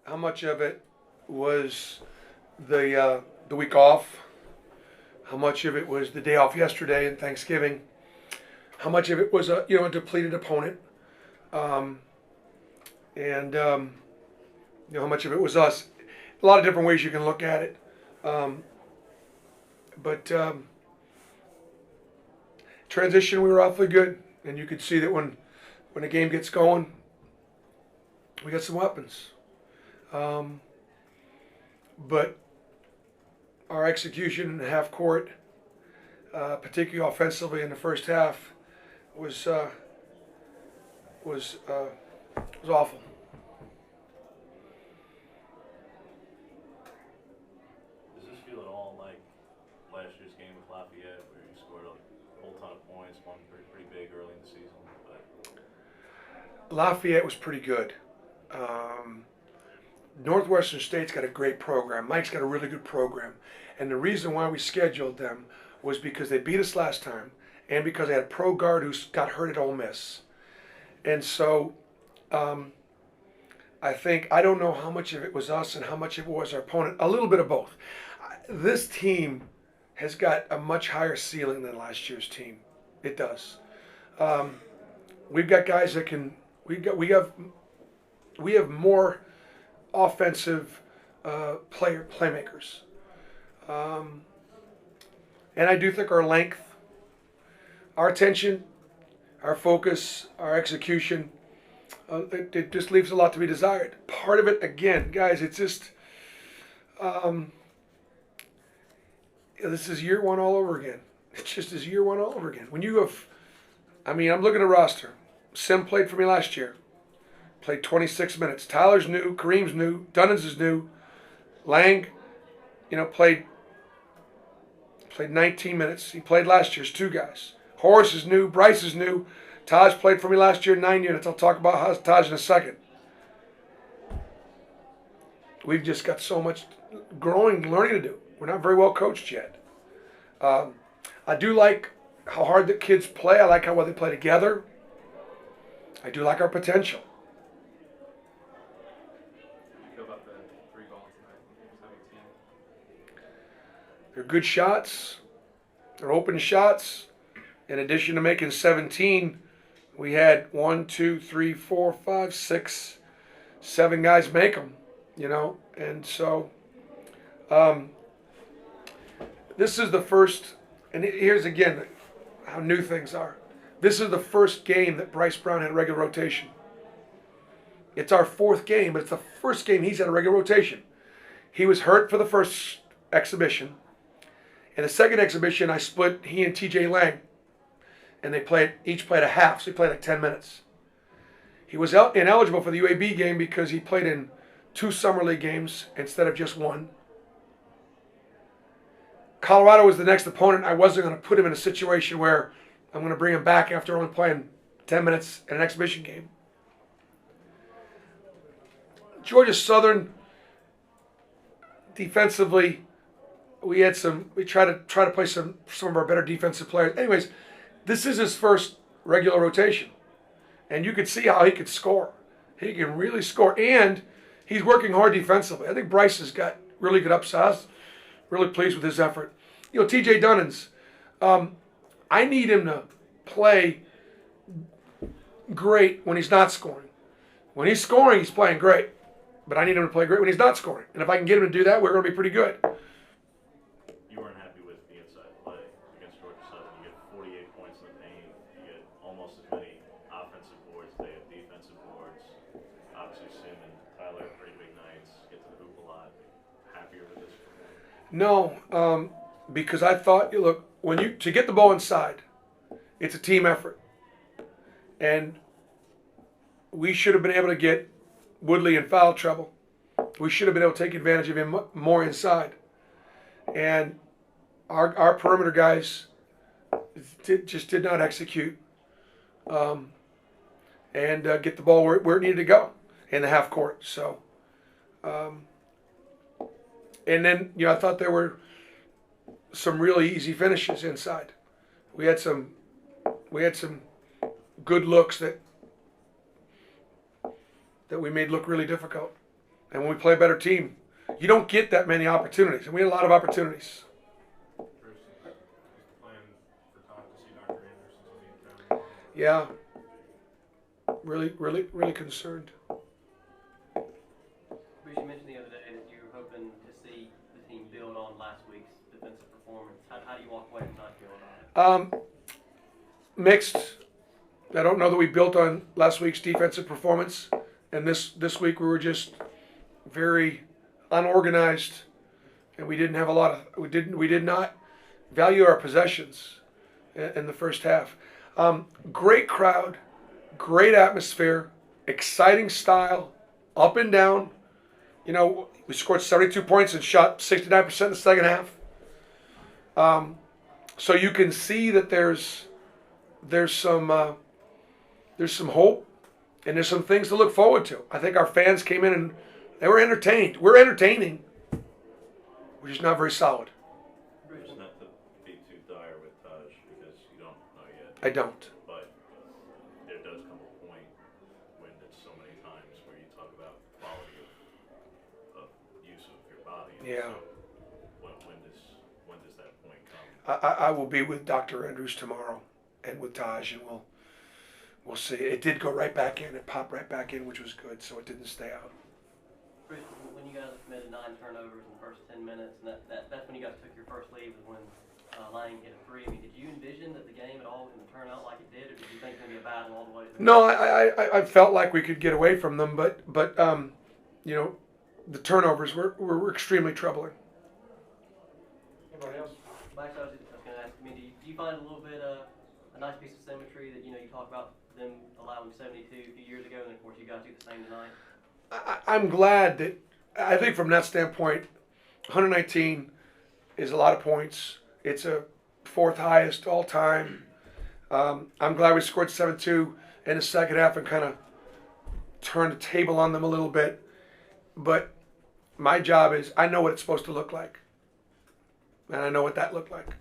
How much of it was the week off? How much of it was the day off yesterday and Thanksgiving? How much of it was a depleted opponent? Um, and how much of it was us? A lot of different ways you can look at it. Um, but transition, we were awfully good, and you could see that when the game gets going, we got some weapons. Um, but our execution in the half court, particularly offensively in the first half, was was uh, was awful. Does this feel at all like last year's game with Lafayette, where you scored a whole ton of points, one pretty big early in the season? But Lafayette was pretty good. Um, Northwestern State's got a great program. Mike's got a really good program, and the reason why we scheduled them was because they beat us last time, and because they had a pro guard who got hurt at Ole Miss, and so um, I don't know how much of it was us and how much of it was our opponent. A little bit of both. This team has got a much higher ceiling than last year's team. It does. Um, we've got guys that can. We have more offensive playmakers, um, and I do think our length, our attention, our focus, our execution, it just leaves a lot to be desired. Part of it, again, guys, it's just this is year one all over again. It just is year one all over again. When you have, I mean, I'm looking at a roster. Sim played for me last year. Played 26 minutes. Tyler's new. Kareem's new. Dunnins is new. Lang, played 19 minutes. He played last year's two guys. Horace is new. Bryce is new. Taj played for me last year 9 units. I'll talk about Taj in a second. We've just got so much learning to do. We're not very well coached yet. I do like how hard the kids play. I like how well they play together. I do like our potential. Feel about the 3 balls tonight, 17. They're good shots. They're open shots. In addition to making 17, we had 1, 2, 3, 4, 5, 6, 7 guys make them. And so this is the first. And here's again how new things are. This is the first game that Bryce Brown had regular rotation. It's our 4th game, but it's the first game he's had a regular rotation. He was hurt for the first exhibition. In the second exhibition, I split he and TJ Lang, and they each played a half, so he played like 10 minutes. He was ineligible for the UAB game because he played in 2 summer league games instead of just 1. Colorado was the next opponent. I wasn't going to put him in a situation where I'm going to bring him back after only playing 10 minutes in an exhibition game. Georgia Southern, defensively, we tried to play some of our better defensive players. Anyways, this is his first regular rotation, and you could see how he could score. He can really score, and he's working hard defensively. I think Bryce has got really good upside. I was really pleased with his effort. TJ Dunnins, I need him to play great when he's not scoring. When he's scoring, he's playing great. But I need him to play great when he's not scoring. And if I can get him to do that, we're going to be pretty good. you weren't happy with the inside play against Georgia Southern. You get 48 points in the paint. You get almost as many offensive boards as they have defensive boards. Obviously, Sim and Tyler have pretty big nights. Get to the hoop a lot. Happier with this? No, because I thought, look, to get the ball inside, it's a team effort. And we should have been able to get Woodley in foul trouble. We should have been able to take advantage of him more inside. And our perimeter guys just did not execute and get the ball where it needed to go in the half court. So, and then, I thought there were some really easy finishes inside. We had some good looks that we made look really difficult. And when we play a better team, you don't get that many opportunities. And we had a lot of opportunities. Bruce, is the plan for Todd to see Dr. Anderson until the county? Yeah. Really concerned. Bruce, you mentioned the other day that you were hoping to see the team build on last week's defensive performance. How do you walk away from not building on it? Mixed. I don't know that we built on last week's defensive performance. And this week we were just very unorganized, and we didn't have a lot of we did not value our possessions in the first half. Great crowd, great atmosphere, exciting style, up and down. You know, we scored 72 points and shot 69% in the second half. So you can see that there's some hope, and there's some things to look forward to. I think our fans came in and they were entertained. We're entertaining, which is not very solid. Bruce, not to be too dire with Taj, because you don't know yet. I don't. But there does come a point when there's so many times where you talk about quality of use of your body. And Yeah. So when does that point come? I will be with Dr. Andrews tomorrow and with Taj, and we'll see. It did go right back in. It popped right back in, which was good, so it didn't stay out. Bruce, when you guys committed 9 turnovers in the first 10 minutes, and that's when you guys took your first lead, was when Lang hit a 3. I mean, did you envision that the game at all was going to turn out like it did, or did you think it was going to be a battle all the way to the No, I felt like we could get away from them, but you know, the turnovers were extremely troubling. Anybody else? Max, I was going to ask, I mean, do you find a little bit a nice piece of symmetry that, you talk about them allowing 72 a few years ago, and of course you guys do the same tonight? I'm glad that, I think from that standpoint, 119 is a lot of points. It's a 4th highest all time. I'm glad we scored 7-2 in the second half and kind of turned the table on them a little bit. But my job is, I know what it's supposed to look like. And I know what that looked like.